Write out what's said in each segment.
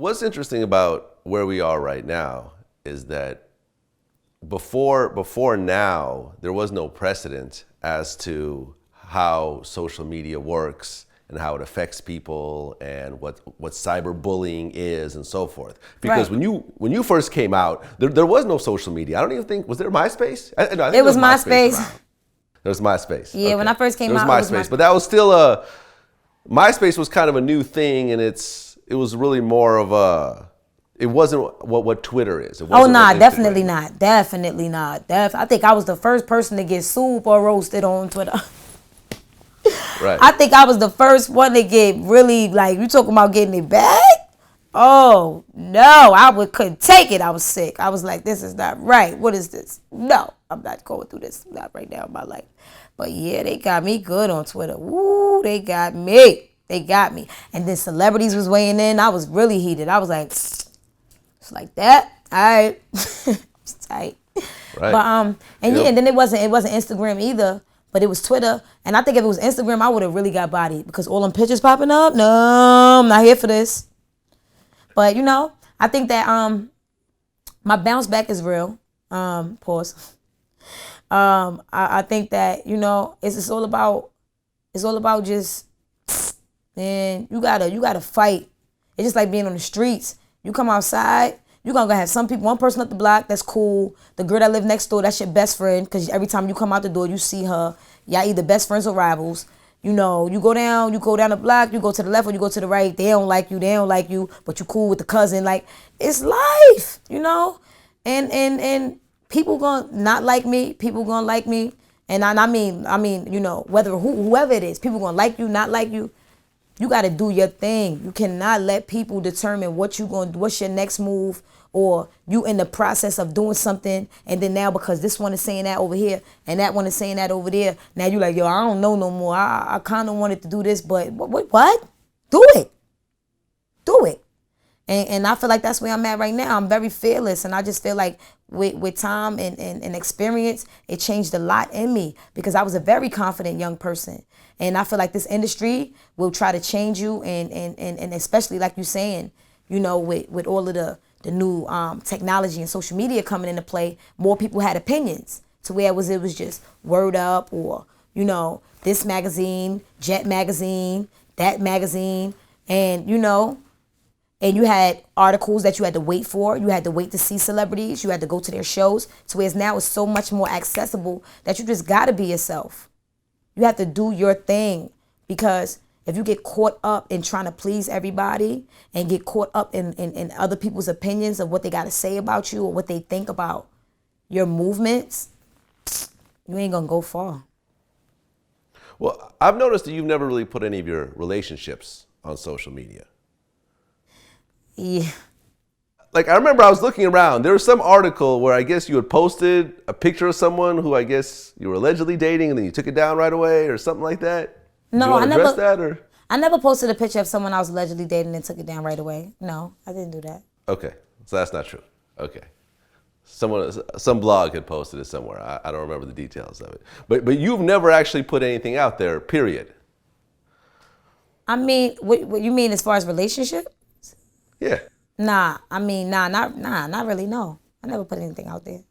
What's interesting about where we are right now is that before now, there was no precedent as to how social media works and how it affects people and what cyberbullying is and so forth. Because Right. when you first came out, there was no social media. I don't even think, was there MySpace? No, I think It there was was MySpace MySpace. around. There was MySpace. Yeah, when Okay. I first came There was out, it was MySpace, MySpace. but that was still MySpace was kind of a new thing, and it was really more of it wasn't what Twitter is. It Oh, wasn't nah, what definitely Instagram is. not. Definitely not. I think I was the first person to get super roasted on Twitter. Right. I think I was the first one to get really, like, you talking about getting it back? Oh, no, couldn't take it. I was sick. I was like, this is not right. What is this? No, I'm not going through this. Not right now in my life. But yeah, they got me good on Twitter. Woo, they got me. They got me. And then celebrities was weighing in. I was really heated. I was like, it's like that. All right. It's tight. Right. But and yeah, and then it wasn't Instagram either, but it was Twitter. And I think if it was Instagram, I would have really got bodied because all them pictures popping up. No, I'm not here for this. But I think that my bounce back is real. Pause. I think that it's all about just, man, you gotta fight. It's just like being on the streets. You come outside, you're gonna have some people, one person up the block, that's cool. The girl that live next door, that's your best friend, because every time you come out the door, you see her. Y'all either best friends or rivals. You go down the block, you go to the left or you go to the right. They don't like you, but you cool with the cousin. Like, it's life, and people gonna not like me, people gonna like me. And I mean, whether whoever it is, people gonna like you, not like you. You got to do your thing. You cannot let people determine what's your next move, or you in the process of doing something, and then now because this one is saying that over here and that one is saying that over there, now you like, yo, I don't know no more. I kind of wanted to do this, but what? Do it. Do it. And I feel like that's where I'm at right now. I'm very fearless, and I just feel like with time and experience, it changed a lot in me because I was a very confident young person. And I feel like this industry will try to change you, and especially like you saying, with all of the new technology and social media coming into play, more people had opinions to where it was just Word Up or, this magazine, Jet magazine, that magazine, and and you had articles that you had to wait for. You had to wait to see celebrities. You had to go to their shows. To where now it's so much more accessible that you just got to be yourself. You have to do your thing, because if you get caught up in trying to please everybody and get caught up in other people's opinions of what they got to say about you or what they think about your movements, you ain't going to go far. Well, I've noticed that you've never really put any of your relationships on social media. Yeah. Like, I remember I was looking around. There was some article where I guess you had posted a picture of someone who I guess you were allegedly dating, and then you took it down right away or something like that. No, Do you want I to address that, or? I never posted a picture of someone I was allegedly dating and took it down right away. No, I didn't do that. Okay, so that's not true. Okay. Some blog had posted it somewhere. I don't remember the details of it. But you've never actually put anything out there, period. I mean, what you mean as far as relationship? Yeah. Nah, not really, no. I never put anything out there.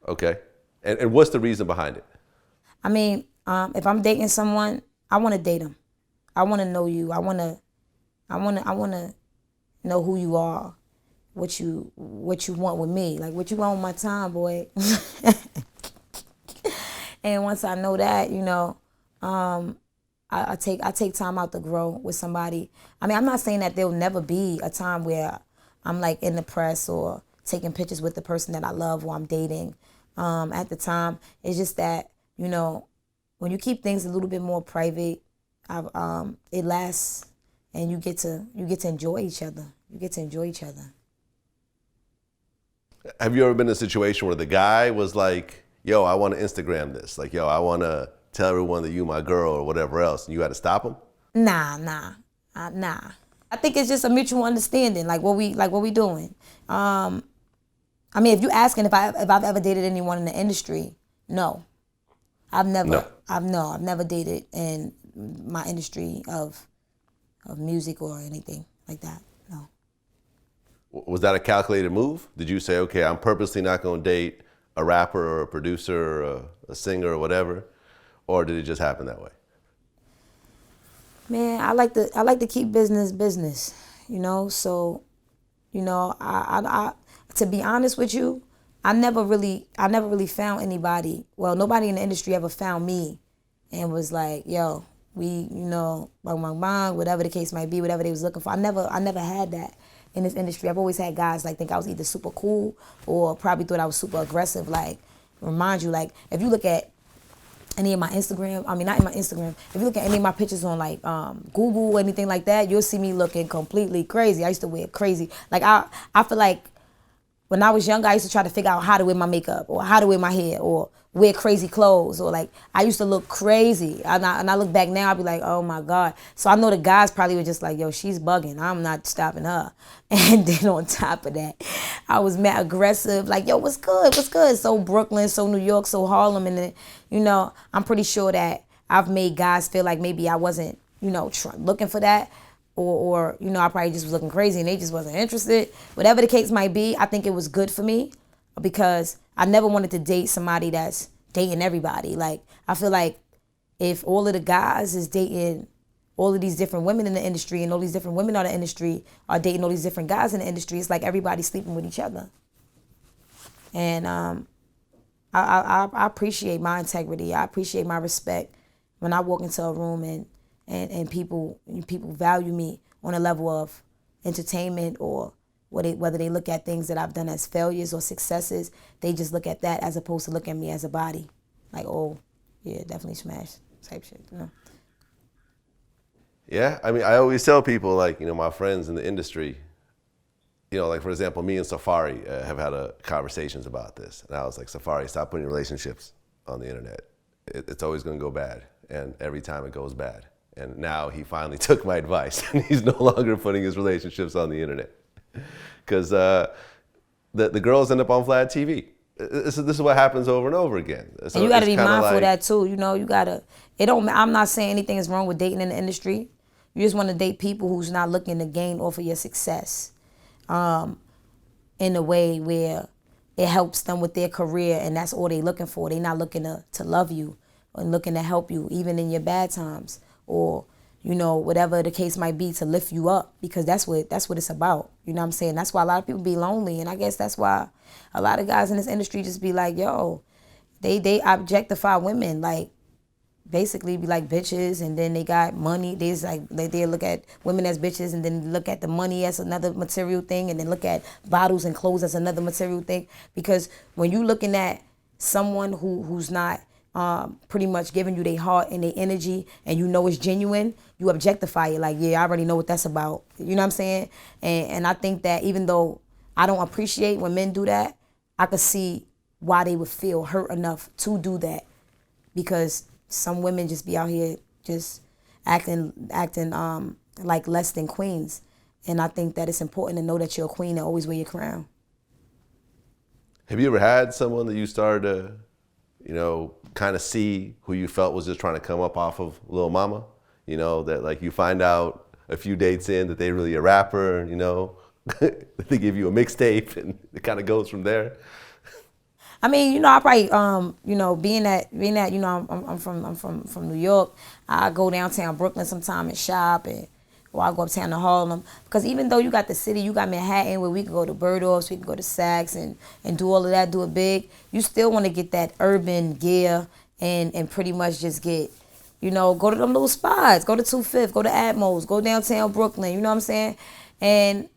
Okay. And what's the reason behind it? I mean, if I'm dating someone, I want to date them. I want to know you. I want to know who you are, what you want with me, like what you want with my time, boy. And once I know that, I take time out to grow with somebody. I mean, I'm not saying that there'll never be a time where I'm like in the press or taking pictures with the person that I love or I'm dating at the time. It's just that, when you keep things a little bit more private, it lasts, and you get to enjoy each other. You get to enjoy each other. Have you ever been in a situation where the guy was like, yo, I want to Instagram this. Like, yo, I want to tell everyone that you my girl or whatever else, and you had to stop him? Nah. I think it's just a mutual understanding, like what we doing. I mean, if you asking if I've ever dated anyone in the industry, no. I've never dated in my industry of music or anything like that. No. Was that a calculated move? Did you say, okay, I'm purposely not going to date a rapper or a producer or a singer or whatever? Or did it just happen that way? Man, I like to keep business, you know. So, you know, I to be honest with you, I never really found anybody. Well, nobody in the industry ever found me and was like, yo, we, you know, bang bang bang, whatever the case might be, whatever they was looking for. I never had that in this industry. I've always had guys like think I was either super cool or probably thought I was super aggressive. Like, remind you, like, if you look at any of my Instagram, I mean, not in my Instagram, if you look at any of my pictures on like Google or anything like that, you'll see me looking completely crazy. I used to wear crazy. Like, I feel like when I was younger, I used to try to figure out how to wear my makeup or how to wear my hair or wear crazy clothes, or like I used to look crazy. And I look back now, I'll be like, oh my God. So I know the guys probably were just like, yo, she's bugging. I'm not stopping her. And then on top of that, I was mad aggressive, like, yo, what's good? What's good? So Brooklyn, so New York, so Harlem. And then, you know, I'm pretty sure that I've made guys feel like maybe I wasn't, you know, looking for that. Or, you know, I probably just was looking crazy and they just wasn't interested. Whatever the case might be, I think it was good for me because I never wanted to date somebody that's dating everybody. Like, I feel like if all of the guys is dating all of these different women in the industry and all these different women in the industry are dating all these different guys in the industry, it's like everybody's sleeping with each other. And I appreciate my integrity. I appreciate my respect when I walk into a room and people value me on a level of entertainment or whether they look at things that I've done as failures or successes. They just look at that as opposed to looking at me as a body. Like, oh, yeah, definitely smash type shit, you know? Yeah, I mean, I always tell people, like, you know, my friends in the industry, you know, like, for example, me and Safari have had conversations about this. And I was like, Safari, stop putting relationships on the internet. It's always going to go bad. And every time it goes bad. And now he finally took my advice and he's no longer putting his relationships on the internet. Because the girls end up on Vlad TV. This is what happens over and over again. So and you got to be mindful like, of that too. You know, you got to, I'm not saying anything is wrong with dating in the industry. You just want to date people who's not looking to gain off of your success in a way where it helps them with their career and that's all they looking for. They not looking to love you and looking to help you even in your bad times or, you know, whatever the case might be to lift you up because that's what it's about. You know what I'm saying? That's why a lot of people be lonely. And I guess that's why a lot of guys in this industry just be like, yo, they objectify women, like basically be like bitches, and then they got money. There's like they look at women as bitches and then look at the money as another material thing and then look at bottles and clothes as another material thing. Because when you looking at someone who's not pretty much giving you their heart and their energy and you know it's genuine, you objectify it. Like, yeah, I already know what that's about. You know what I'm saying? And I think that even though I don't appreciate when men do that, I could see why they would feel hurt enough to do that because some women just be out here just acting like less than queens. And I think that it's important to know that you're a queen and always wear your crown. Have you ever had someone that you started to, you know, kind of see who you felt was just trying to come up off of Lil Mama? You know, that like you find out a few dates in that they really a rapper, you know, they give you a mixtape and it kind of goes from there. I mean, you know, I probably, you know, being that, you know, I'm from New York. I go downtown Brooklyn sometime and shop, or I go uptown to Harlem. Because even though you got the city, you got Manhattan where we can go to Bergdorf's, we can go to Saks and do all of that, do it big. You still want to get that urban gear and pretty much just get, you know, go to them little spots, go to 25th, go to Atmos, go downtown Brooklyn. You know what I'm saying? And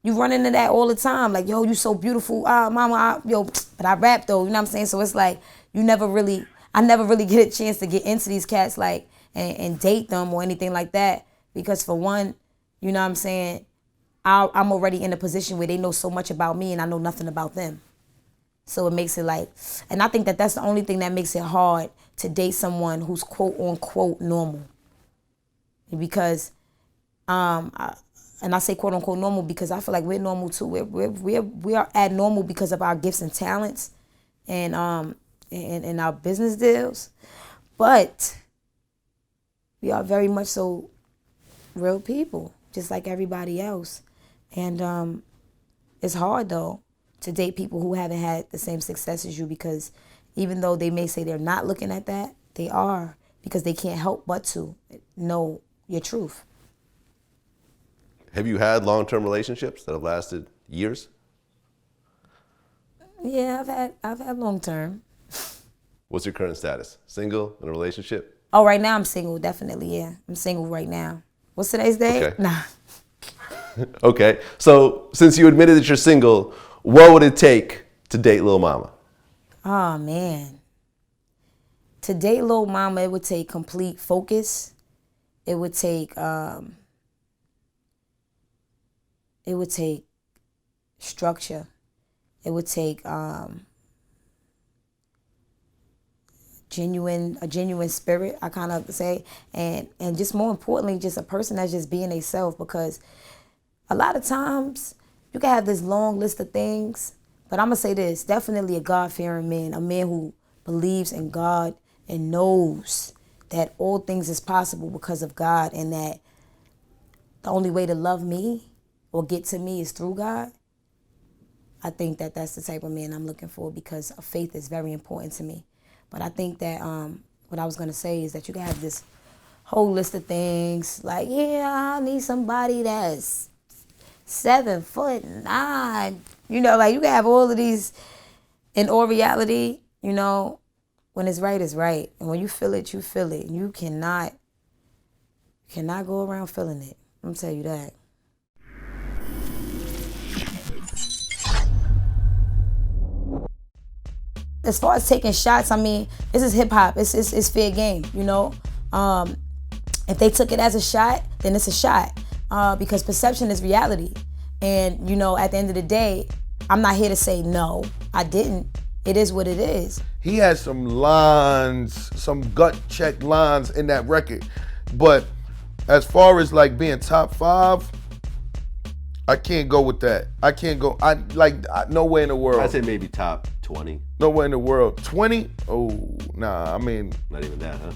you run into that all the time. Like, yo, you so beautiful. Mama, yo, but I rap though, you know what I'm saying? So it's like, I never really get a chance to get into these cats, like, and date them or anything like that. Because for one, you know what I'm saying, I'm already in a position where they know so much about me and I know nothing about them. So it makes it like, and I think that that's the only thing that makes it hard to date someone who's quote unquote normal. Because, and I say quote unquote normal because I feel like we're normal too. We are at normal because of our gifts and talents and our business deals. But we are very much so real people, just like everybody else. And it's hard though to date people who haven't had the same success as you, because even though they may say they're not looking at that, they are, because they can't help but to know your truth. Have you had long-term relationships that have lasted years? Yeah, I've had long term. What's your current status? Single, in a relationship? Oh, right now I'm single, definitely, yeah. I'm single right now. What's today's date? Okay. Nah. Okay, so since you admitted that you're single, what would it take to date Lil Mama? Oh man. To date Lil Mama, it would take complete focus. It would take structure. It would take a genuine spirit, I kind of say, and just more importantly, just a person that's just being themselves, because a lot of times you can have this long list of things, but I'm gonna say this, definitely a God-fearing man, a man who believes in God and knows that all things is possible because of God, and that the only way to love me or get to me is through God. I think that that's the type of man I'm looking for, because faith is very important to me. But I think that what I was going to say is that you can have this whole list of things like, yeah, I need somebody that's 7'9". You know, like you can have all of these. In all reality, you know, when it's right, it's right. And when you feel it, you feel it. You cannot go around feeling it. I'm going to tell you that. As far as taking shots, I mean, this is hip hop. It's fair game, you know. If they took it as a shot, then it's a shot, because perception is reality. And you know, at the end of the day, I'm not here to say no, I didn't. It is what it is. He has some lines, some gut check lines in that record, but as far as like being top 5, I can't go with that. I can't go. Nowhere in the world. I'd say maybe top 20. Nowhere in the world. 20? Oh, nah. I mean, Not even that, huh?